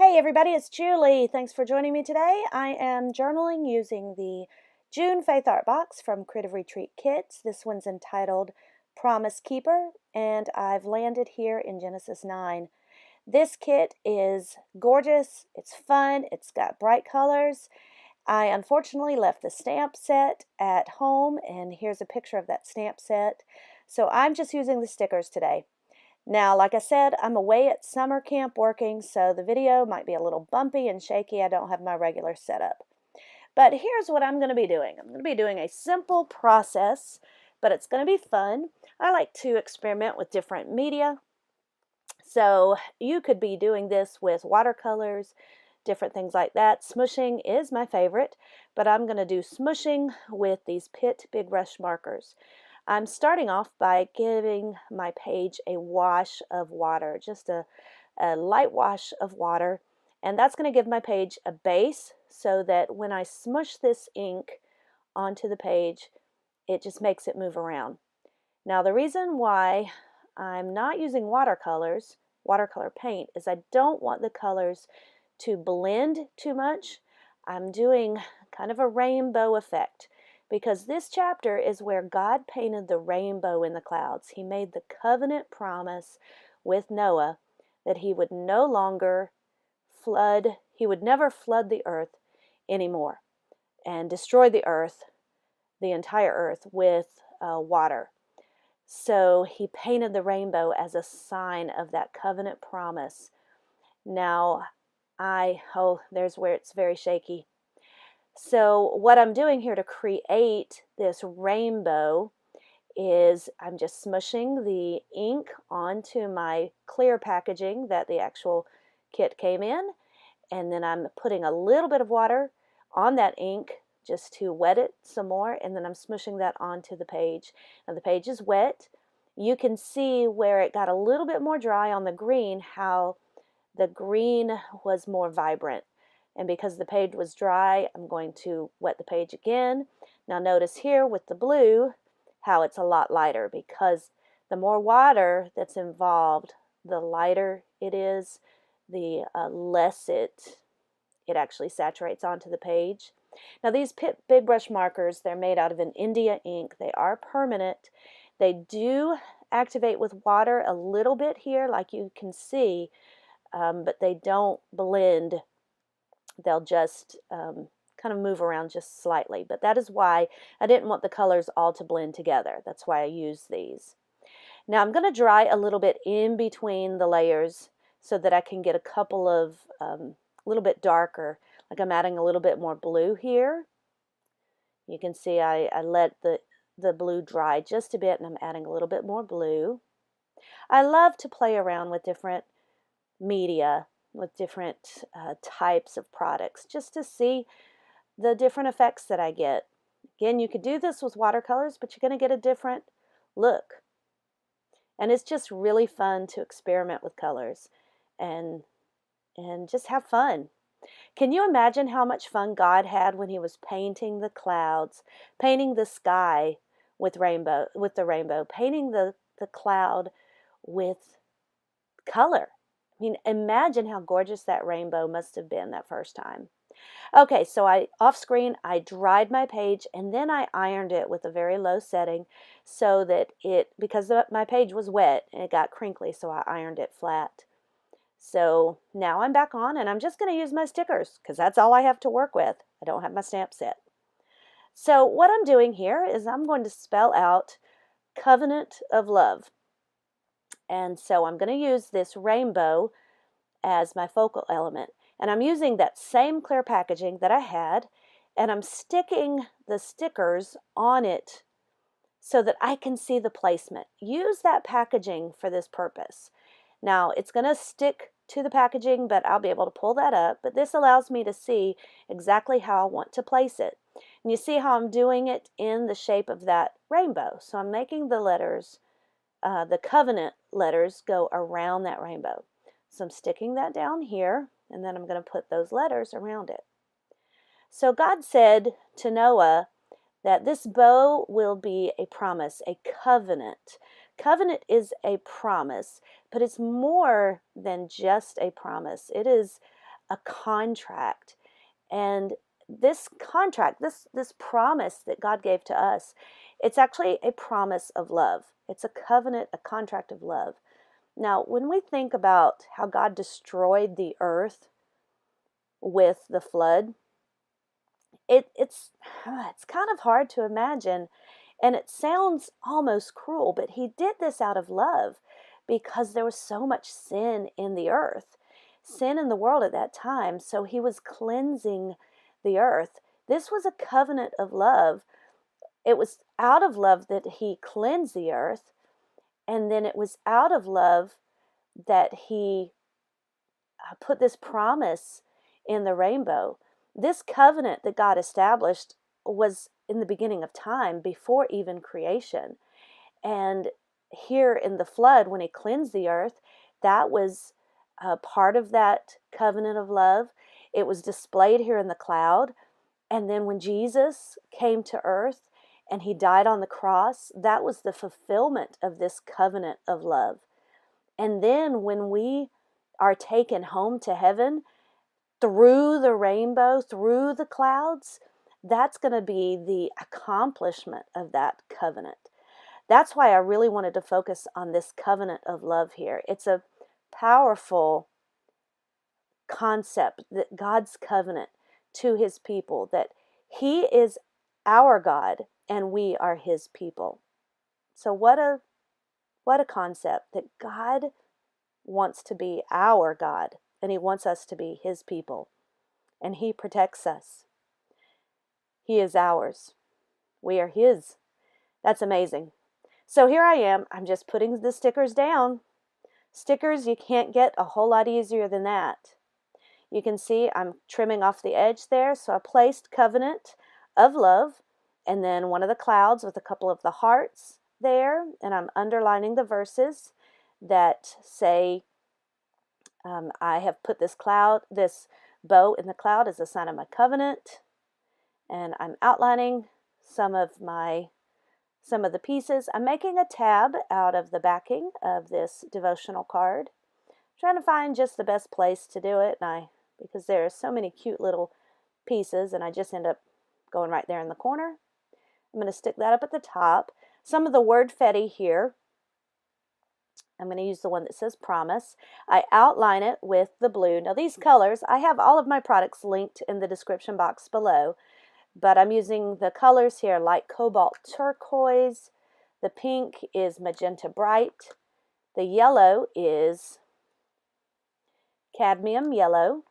Hey everybody, it's Julie. Thanks for joining me today. I am journaling using the June Faith Art Box from Creative Retreat Kits. This one's entitled Promise Keeper, and I've landed here in Genesis 9. This kit is gorgeous, it's fun, it's got bright colors. I unfortunately left the stamp set at home, and here's a picture of that stamp set. So I'm just using the stickers today. Now, like I said, I'm away at summer camp working, so the video might be a little bumpy and shaky. I don't have my regular setup. But here's what I'm going to be doing. I'm going to be doing a simple process, but it's going to be fun. I like to experiment with different media. So you could be doing this with watercolors, different things like that. Smushing is my favorite, but I'm going to do smushing with these Pitt Big Brush markers. I'm starting off by giving my page a wash of water, just a light wash of water, and that's going to give my page a base so that when I smush this ink onto the page, it just makes it move around. Now the reason why I'm not using watercolor paint, is I don't want the colors to blend too much. I'm doing kind of a rainbow effect, because this chapter is where God painted the rainbow in the clouds. He made the covenant promise with Noah that he would no longer flood, he would never flood the earth anymore and destroy the earth, the entire earth, with water. So he painted the rainbow as a sign of that covenant promise. Now, there's where it's very shaky. So what I'm doing here to create this rainbow is I'm just smushing the ink onto my clear packaging that the actual kit came in, and then I'm putting a little bit of water on that ink just to wet it some more, and then I'm smushing that onto the page. Now the page is wet. You can see where it got a little bit more dry on the green, how the green was more vibrant. And because the page was dry, I'm going to wet the page again. Now notice here with the blue how it's a lot lighter, because the more water that's involved, the lighter it is, the less it actually saturates onto the page. Now these Pitt Big Brush markers, they're made out of an India ink. They are permanent. They do activate with water a little bit here, like you can see, but they don't blend. They'll just kind of move around just slightly. But that is why I didn't want the colors all to blend together. That's why I use these. Now I'm going to dry a little bit in between the layers so that I can get a couple of a little bit darker. Like I'm adding a little bit more blue here. You can see I let the blue dry just a bit, and I'm adding a little bit more blue. I love to play around with different media, with different types of products, just to see the different effects that I get. Again, you could do this with watercolors, but you're going to get a different look. And it's just really fun to experiment with colors and just have fun. Can you imagine how much fun God had when he was painting the clouds, painting the sky with the rainbow, painting the cloud with color? I mean, imagine how gorgeous that rainbow must have been that first time. Okay, so off screen, I dried my page, and then I ironed it with a very low setting so that because my page was wet, and it got crinkly, so I ironed it flat. So now I'm back on, and I'm just going to use my stickers because that's all I have to work with. I don't have my stamp set. So what I'm doing here is I'm going to spell out covenant of love. And so I'm going to use this rainbow as my focal element. And I'm using that same clear packaging that I had, and I'm sticking the stickers on it so that I can see the placement. Use that packaging for this purpose. Now it's going to stick to the packaging, but I'll be able to pull that up. But this allows me to see exactly how I want to place it. And you see how I'm doing it in the shape of that rainbow. So I'm making the letters, the covenant letters, go around that rainbow. So I'm sticking that down here, and then I'm going to put those letters around it. So God said to Noah that this bow will be a promise, a covenant. Covenant is a promise, but it's more than just a promise. It is a contract. And this contract, this promise that God gave to us, it's actually a promise of love. It's a covenant, a contract of love. Now, when we think about how God destroyed the earth with the flood, it's kind of hard to imagine, and it sounds almost cruel, but he did this out of love because there was so much sin in the earth, sin in the world at that time. So he was cleansing the earth. This was a covenant of love. It was out of love that he cleansed the earth, and then it was out of love that he put this promise in the rainbow. This covenant that God established was in the beginning of time, before even creation. And here in the flood, when he cleansed the earth, that was part of that covenant of love. It was displayed here in the cloud. And then when Jesus came to earth and he died on the cross, that was the fulfillment of this covenant of love. And then when we are taken home to heaven through the rainbow, through the clouds, that's going to be the accomplishment of that covenant. That's why I really wanted to focus on this covenant of love here. It's a powerful concept, that God's covenant to his people, that he is our God and we are his people. So what a concept, that God wants to be our God and he wants us to be his people, and he protects us. He is ours. We are his. That's amazing. So here I am. I'm just putting the stickers down. Stickers, you can't get a whole lot easier than that. You can see I'm trimming off the edge there. So I placed covenant of love and then one of the clouds with a couple of the hearts there. And I'm underlining the verses that say, I have put this bow in the cloud as a sign of my covenant. And I'm outlining some of the pieces. I'm making a tab out of the backing of this devotional card. I'm trying to find just the best place to do it, because there are so many cute little pieces, and I just end up going right there in the corner. I'm going to stick that up at the top. Some of the word fetty here, I'm going to use the one that says promise. I outline it with the blue. Now these colors, I have all of my products linked in the description box below, but I'm using the colors here, light cobalt turquoise. The pink is magenta bright. The yellow is cadmium yellow.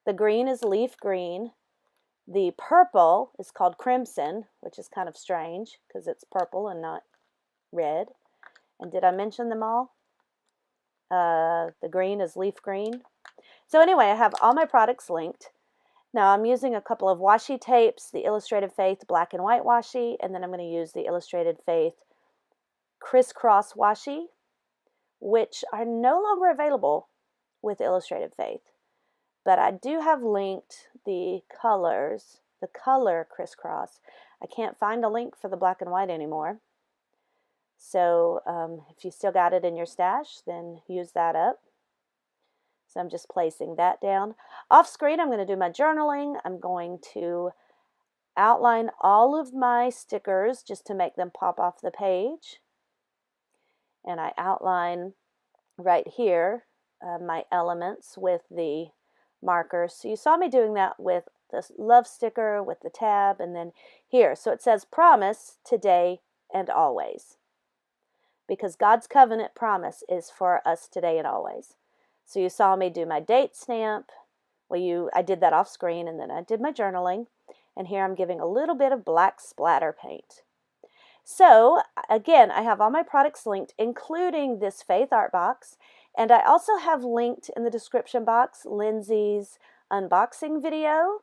The green is leaf green. The purple is called crimson, which is kind of strange because it's purple and not red. And did I mention them all? The green is leaf green. So anyway, I have all my products linked. Now I'm using a couple of washi tapes, the Illustrated Faith black and white washi, and then I'm going to use the Illustrated Faith crisscross washi, which are no longer available with Illustrated Faith. But I do have linked the colors, the color crisscross. I can't find a link for the black and white anymore. So if you still got it in your stash, then use that up. So I'm just placing that down. Off screen, I'm going to do my journaling. I'm going to outline all of my stickers just to make them pop off the page. And I outline right here my elements with the markers. So you saw me doing that with the love sticker, with the tab, and then here. So it says promise today and always, because God's covenant promise is for us today and always. So you saw me do my date stamp. Well, I did that off screen, and then I did my journaling. And here I'm giving a little bit of black splatter paint. So again, I have all my products linked, including this Faith Art Box. And I also have linked in the description box Lindsay's unboxing video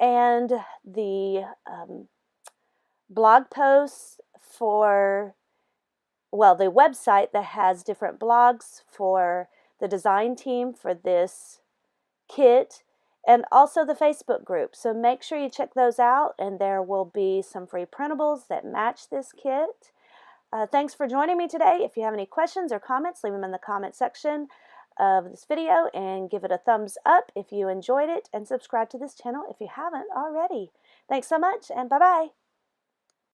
and the blog posts for, well, the website that has different blogs for the design team for this kit, and also the Facebook group. So make sure you check those out, and there will be some free printables that match this kit. Thanks for joining me today. If you have any questions or comments, leave them in the comment section. of this video and give it a thumbs up if you enjoyed it, and subscribe to this channel if you haven't already. Thanks so much, and bye-bye.